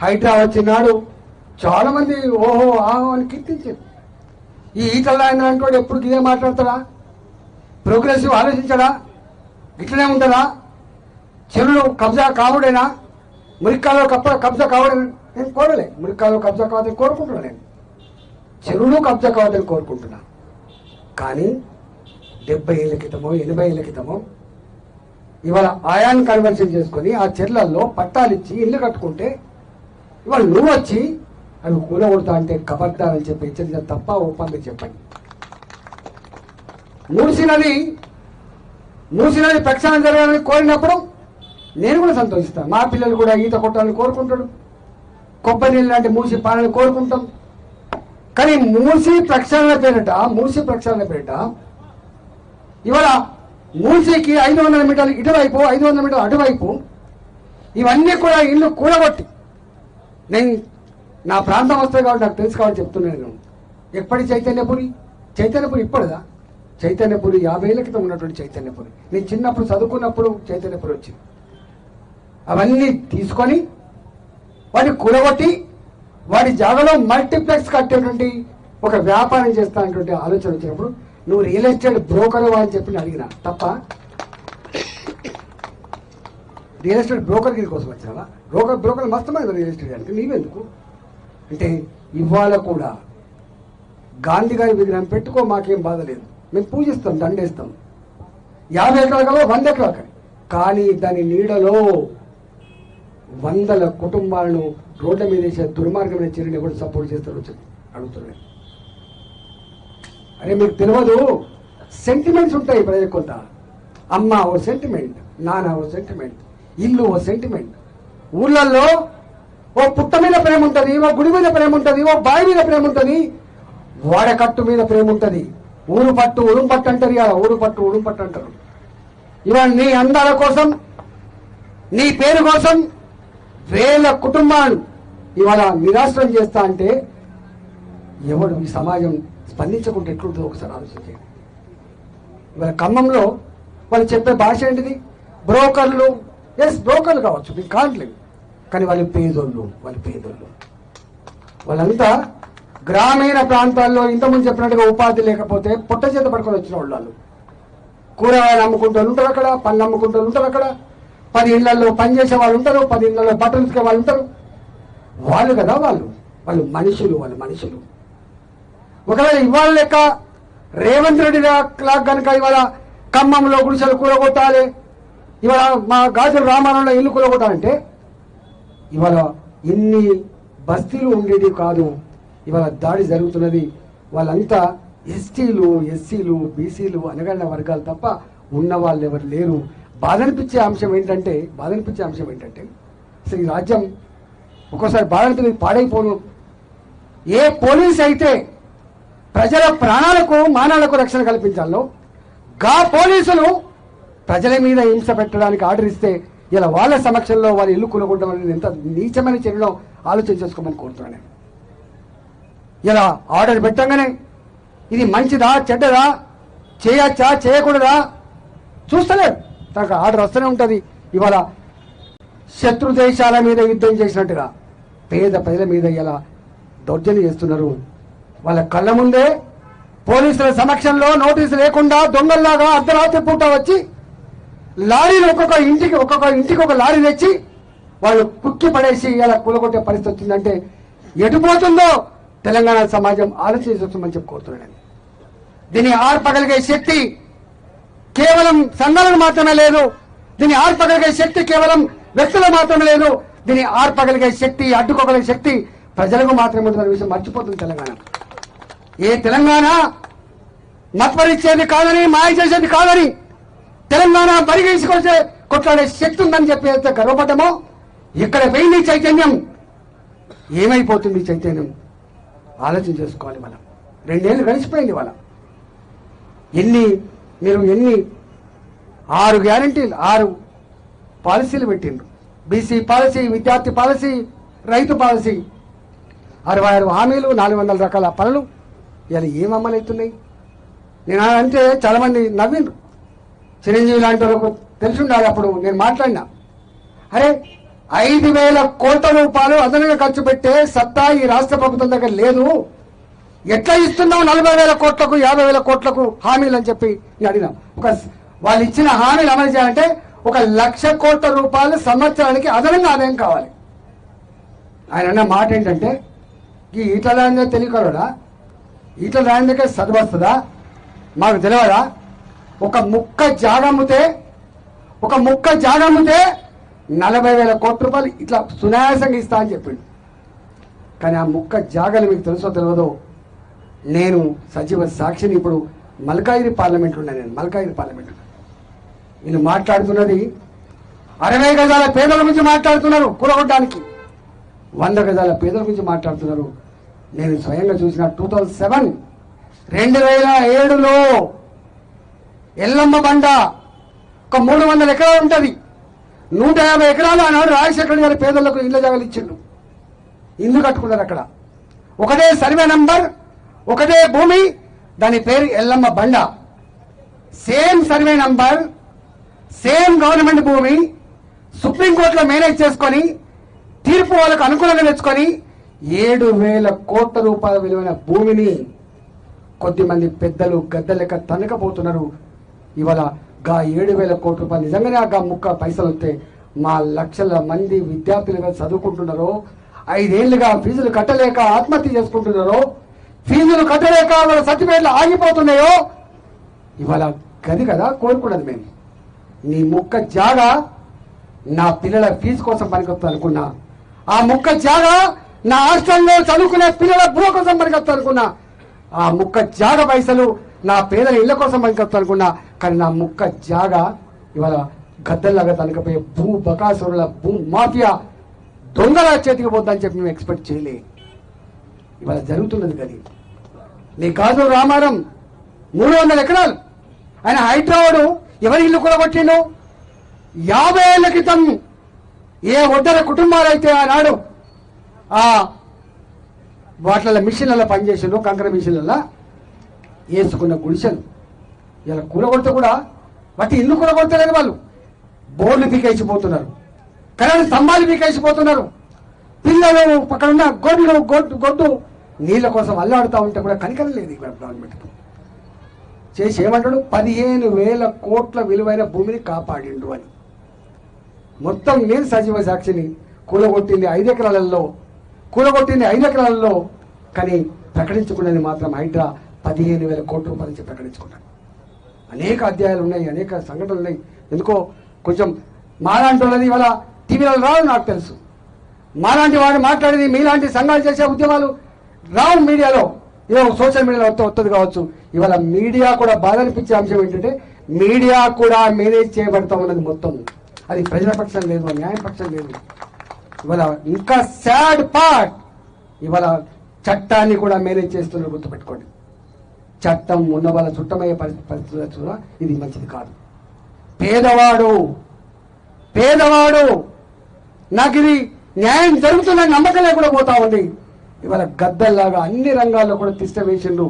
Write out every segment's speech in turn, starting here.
హైడ్రా వచ్చినాడు చాలా మంది ఓహో ఆహో అని కీర్తించారు. ఈ ఈటల అంటే ఎప్పుడు ఇదే మాట్లాడతాడా? ప్రోగ్రెసివ్ ఆలోచించడా? ఇట్లనే ఉంటుందా? చెరువులు కబ్జా కావుడేనా? మురిక్కాలో కబ్జా కావడని నేను కోరలే. మురిక్కాలో కబ్జా కావద్దని కోరుకుంటున్నా. నేను చెరువులు కబ్జా కావద్దని కోరుకుంటున్నా. కానీ 70 ఏళ్ళ క్రితమో 80 ఏళ్ళ క్రితమో ఇవాళ ఆయాన్ కన్వర్షన్ చేసుకొని ఆ చెర్లల్లో పట్టాలిచ్చి ఇల్లు కట్టుకుంటే ఇవాళ నువ్వు వచ్చి అవి కూలగొడతా అంటే కబర్దారని చెప్పి హెచ్చరించిన తప్ప ఒప్పందం చెప్పండి. మూసినది ప్రక్షాళన జరగాలని కోరినప్పుడు నేను కూడా సంతోషిస్తాను. మా పిల్లలు కూడా ఈత కొట్టాలని కోరుకుంటాడు. కొబ్బరి నీళ్ళు లాంటి మూసి పాలని కోరుకుంటాం. కానీ మూసి ప్రక్షాళన పేరిట ఇవాళ మూసికి 500 మీటర్లు ఇటువైపు 500 మీటర్లు అటువైపు ఇవన్నీ కూడా ఇల్లు కూడగొట్టి నేను నా ప్రాంతం వస్తాయి కాబట్టి నాకు తెలుసు కాబట్టి చెప్తున్నాను. ఎప్పటి చైతన్యపురి ఇప్పటిదా? చైతన్యపురి 50 ఏళ్ళ క్రితం ఉన్నటువంటి చైతన్యపురి. నేను చిన్నప్పుడు చదువుకున్నప్పుడు చైతన్యపురి వచ్చింది. అవన్నీ తీసుకొని వాటిని కూడగొట్టి వాటి జాగాలో మల్టీప్లెక్స్ కట్టేటువంటి ఒక వ్యాపారం చేస్తానటువంటి ఆలోచన వచ్చినప్పుడు నువ్వు రియల్ ఎస్టేట్ బ్రోకర్ అని చెప్పి అడిగినా తప్ప రియల్ ఎస్టేట్ బ్రోకర్ గిరి కోసం వచ్చావా? బ్రోకర్ మస్తమైన రియల్ ఎస్టేట్ అంటే నీవెందుకు అంటే ఇవాళ కూడా గాంధీ గారి విగ్రహం పెట్టుకో, మాకేం బాధ లేదు, మేము పూజిస్తాం, దండేస్తాం. 50 ఎకరాలు కావో 100 ఎకరాలు కానీ దాని నీడలో 100 కుటుంబాలను రోడ్ల మీద వేసే దుర్మార్గమైన చర్యని కూడా సపోర్ట్ చేస్తారు అడుగుతున్నాను. అరే మీకు తెలియదు, సెంటిమెంట్స్ ఉంటాయి ప్రజల కొంత. అమ్మ ఓ సెంటిమెంట్, నాన్న ఓ సెంటిమెంట్, ఇల్లు ఓ సెంటిమెంట్. ఊళ్ళల్లో ఓ పుట్ట మీద ప్రేమ ఉంటుంది, ఓ గుడి మీద ప్రేమ ఉంటుంది, ఓ బావి మీద ప్రేమ ఉంటుంది, వాడకట్టు మీద ప్రేమ ఉంటుంది. ఊరు పట్టు ఉడుం పట్టు అంటారు, ఇవాళ ఊరు పట్టు ఉడుం పట్టు అంటారు. ఇవాళ నీ అందాల కోసం, నీ పేరు కోసం 1000 కుటుంబాలు ఇవాళ నిరాశ్రయం చేస్తా అంటే ఎవడు ఈ సమాజం స్పందించకుండా ఎట్లుంటుందో ఒకసారి ఆలోచించండి. ఇవాళ ఖమ్మంలో వాళ్ళు చెప్పే భాష ఏంటిది? బ్రోకర్లు. బ్రోకర్లు కావచ్చు, మీకు కావట్లేదు, కానీ వాళ్ళు పేదోళ్ళు. వాళ్ళంతా గ్రామీణ ప్రాంతాల్లో ఇంతకుముందు చెప్పినట్టుగా ఉపాధి లేకపోతే పొట్ట చేత పడుకొని వచ్చిన వాళ్ళు. కూరగాయలు అమ్ముకుంటూ ఉంటారు అక్కడ, పళ్ళు అమ్ముకుంటూ ఉంటారు అక్కడ, 10 ఇళ్లలో పనిచేసే వాళ్ళు ఉంటారు, 10 ఇళ్లలో బట్టలు ఉతికే వాళ్ళు ఉంటారు. వాళ్ళు కదా వాళ్ళు మనుషులు. ఒకవేళ ఇవాళ లెక్క రేవంత్ రెడ్డి లాగా కనుక ఇవాళ ఖమ్మంలో గుడిసెలు కూలగొట్టాలి, ఇవాళ మా గాజుల రామారంలో ఇల్లు కూలగొట్టాలంటే ఇవాళ ఇన్ని బస్తీలు ఉండేది కాదు. ఇవాళ దాడి జరుగుతున్నది. వాళ్ళంతా ఎస్సీలు బీసీలు అనగానే వర్గాలు తప్ప ఉన్న వాళ్ళు ఎవరు లేరు. బాధ అనిపించే అంశం ఏంటంటే అసలు ఈ రాజ్యం ఒక్కోసారి బాధ అనిపించి పాడైపోను. ఏ పోలీస్ అయితే ప్రజల ప్రాణాలకు మానాలకు రక్షణ కల్పించాలో గా పోలీసులు ప్రజల మీద హింస పెట్టడానికి ఆర్డర్ ఇస్తే ఇలా వాళ్ళ సమక్షంలో వాళ్ళ ఇల్లు కూలగొట్టడం అనేది ఎంత నీచమైన చర్యలో ఆలోచన చేసుకోమని కోరుతున్నాను. ఇలా ఆర్డర్ పెట్టంగానే ఇది మంచిదా చెడ్డదా, చేయచ్చా చేయకూడదా చూస్తలేదు, తనకు ఆర్డర్ వస్తూనే ఉంటుంది. ఇవాళ శత్రు దేశాల మీద యుద్ధం చేసినట్టుగా పేద ప్రజల మీద ఇలా దౌర్జన్యం చేస్తున్నారు. వాళ్ళ కళ్ళ ముందే పోలీసుల సమక్షంలో నోటీసు లేకుండా దొంగల్లాగా అర్ధరాత్రి పూట వచ్చి లారీలు ఒక్కొక్క ఇంటికి ఒక లారీ తెచ్చి వాళ్ళు కుక్కి పడేసి ఇలా కూలగొట్టే పరిస్థితి వచ్చిందంటే ఎటుపోతుందో తెలంగాణ సమాజం ఆలోచించమని చెప్పి కోరుతున్నాను. దీన్ని ఆర్పగలిగే శక్తి కేవలం సంఘాలకు మాత్రమే లేదు, దీన్ని ఆర్పగలిగే శక్తి కేవలం వ్యక్తులకు మాత్రమే లేదు, దీన్ని ఆర్పగలిగే శక్తి అడ్డుకోగలిగే శక్తి ప్రజలకు మాత్రమే ఉంటుందనే విషయం మర్చిపోతుంది తెలంగాణ. ఏ తెలంగాణ మత్పరిచేది కాదని, మాయ చేసేది కాదని, తెలంగాణ పరిగెసుకొచ్చే కొట్లాడే శక్తి ఉందని చెప్పి అయితే గర్వపడ్డమో ఇక్కడ పోయింది చైతన్యం. ఏమైపోతుంది చైతన్యం ఆలోచన చేసుకోవాలి. మనం 2 ఏళ్ళు గడిచిపోయింది. వాళ్ళ ఎన్ని 6 గ్యారంటీలు 6 పాలసీలు పెట్టిండ్రు. బీసీ పాలసీ, విద్యార్థి పాలసీ, రైతు పాలసీ, 66 హామీలు, 400 రకాల పనులు ఇలా ఏం అమలవుతున్నాయి? నేను అంటే చాలామంది నవ్విండ్రు. చిరంజీవి లాంటి వాళ్ళకు తెలిసి ఉండాలి. అప్పుడు నేను మాట్లాడినా, అరే 5,000 కోట్ల రూపాయలు అదనంగా ఖర్చు పెట్టే సత్తా ఈ రాష్ట్ర ప్రభుత్వం దగ్గర లేదు. ఎట్లా ఇస్తున్నావు 40,000 కోట్లకు 50,000 కోట్లకు హామీలు అని చెప్పి నేను అడిగినా. వాళ్ళు ఇచ్చిన హామీలు అమలు చేయాలంటే 1,00,000 కోట్ల రూపాయలు సంవత్సరానికి అదనంగా ఆదాయం కావాలి. ఆయన అన్న మాట ఏంటంటే ఈ ఈటల రాజేంద్ర తెలియకూడదా, ఈటల రాజేంద్రకే చదువస్తుందా మాకు తెలియదా? ఒక ముక్క జాగమ్మితే 40,000 కోట్ల రూపాయలు ఇట్లా సునాయాసంగా ఇస్తా అని చెప్పిండు. కానీ ఆ ముక్క జాగలు మీకు తెలుసో తెలియదో, నేను సజీవ సాక్షిని. ఇప్పుడు మల్కాయిరి పార్లమెంట్ ఉన్నా, నేను మల్కాయిరి పార్లమెంట్ వీళ్ళు మాట్లాడుతున్నది 60 గజాల పేదల గురించి మాట్లాడుతున్నారు, కూలగొట్టడానికి 100 గజాల పేదల గురించి మాట్లాడుతున్నారు. నేను స్వయంగా చూసిన 2007లో ఎల్లమ్మ బండ ఒక 300 ఎకరాలు ఉంటుంది. 150 ఎకరాలు ఆనాడు రాజశేఖర గారి పేదలకు ఇళ్ల జాగాలు ఇచ్చిండు, ఇల్లు కట్టుకున్నారు అక్కడ. ఒకటే సర్వే నంబర్, ఒకటే భూమి, దాని పేరు ఎల్లమ్మ బండ. Same survey number, same government భూమి. సుప్రీంకోర్టులో మేనేజ్ చేసుకొని తీర్పు వాళ్ళకు అనుకూలంగా తెచ్చుకొని 7,000 కోట్ల రూపాయల విలువైన భూమిని కొద్దిమంది పెద్దలు గద్ద లెక్క తనకపోతున్నారు. ఇవాళ గా 7,000 కోట్ల రూపాయలు నిజంగానే ఆ ముక్క పైసలు వస్తే మా లక్షల మంది విద్యార్థులుగా చదువుకుంటున్నారో, 5 ఏళ్లుగా ఫీజులు కట్టలేక ఆత్మహత్య చేసుకుంటున్నారో, ఫీజులు కట్టలేక వాళ్ళ సర్టిఫికేట్లు ఆగిపోతున్నాయో, ఇవాళ గది కదా కోరుకున్నది. మేము నీ ముక్క జాగా నా పిల్లల ఫీజు కోసం పనికొస్తా అనుకున్నా, ఆ ముక్క జాగా నా హాస్టల్లో చదువుకునే పిల్లల బువ కోసం పనికొస్తా అనుకున్నా, ఆ ముక్క జాగా పైసలు నా పేదల ఇళ్ల కోసం పనికొస్తా అనుకున్నా. కానీ నా ముక్క జాగా ఇవాళ గద్దల్లాగా తనకపోయే భూ బకాసురుల భూ మాఫియా దొంగల చేతికి పోద్దని చెప్పి మేము ఎక్స్పెక్ట్ చేయలే. ఇవాళ జరుగుతున్నది. కానీ నీ గాజు రామారం 300 ఎకరాలు ఆయన హైదరాబాదు ఎవరి ఇల్లు కూడగొట్టిండు? 50 ఏళ్ల క్రితం ఏ ఒడ్డర కుటుంబాలైతే ఆనాడు ఆ వాటిల మిషన్లలో పనిచేసిండు, కంకర మిషన్లలో వేసుకున్న గుడిసెలు ఇలా కూలగొడితే కూడా వాటి ఇల్లు కూలగొడతలేదు. వాళ్ళు బోర్లు పీకేసిపోతున్నారు, కరెంట్ స్తంభాలు పీకేసిపోతున్నారు. పిల్లలు అక్కడ ఉన్న గొడ్డు నీళ్ళ కోసం అల్లాడుతూ ఉంటే కూడా కనికరం లేదు ఇక్కడ గవర్నమెంట్కి. చేసి ఏమంటాడు? 15,000 కోట్ల విలువైన భూమిని కాపాడిండు అని. మొత్తం నేను సజీవ సాక్షిని. కూలగొట్టింది 5 ఎకరాలలో, కానీ ప్రకటించుకున్నది మాత్రం హైడ్రా 15,000 కోట్ల రూపాయల నుంచి ప్రకటించుకున్నాను. అనేక అధ్యాయాలు ఉన్నాయి, అనేక సంఘటనలు ఉన్నాయి. ఎందుకో కొంచెం మాలాంటి వాళ్ళది ఇవాళ టీవీలలో రావు, నాకు తెలుసు. మాలాంటి వాడు మాట్లాడేది, మీలాంటి సంఘాలు చేసే ఉద్యమాలు రావు మీడియాలో, ఏదో సోషల్ మీడియాలో వస్తుంది కావచ్చు. ఇవాళ మీడియా కూడా బాధ అనిపించే అంశం ఏంటంటే మీడియా కూడా మేనేజ్ చేయబడతా ఉన్నది మొత్తం. అది ప్రజల పక్షం లేదు, న్యాయ పక్షం లేదు. ఇవాళ ఇంకా సాడ్ పార్ట్, ఇవాళ చట్టాన్ని కూడా మేనేజ్ చేస్తున్నారు. గుర్తుపెట్టుకోండి, చట్టం ఉన్న వాళ్ళ చుట్టమయ్యే పరిస్థితులు ఇది మంచిది కాదు. పేదవాడు నాకు ఇది న్యాయం జరుగుతుందని నమ్మకం లేకుండా పోతా ఉంది. ఇవాళ గద్దల్లాగా అన్ని రంగాల్లో కూడా తిష్ట వేసిండు.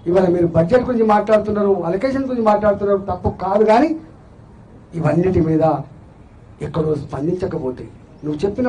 ఇవాళ మీరు బడ్జెట్ గురించి మాట్లాడుతున్నారు, అలొకేషన్ గురించి మాట్లాడుతున్నారు, తప్పు కాదు. కానీ ఇవన్నిటి మీద ఎక్కడో స్పందించకపోతే నువ్వు చెప్పిన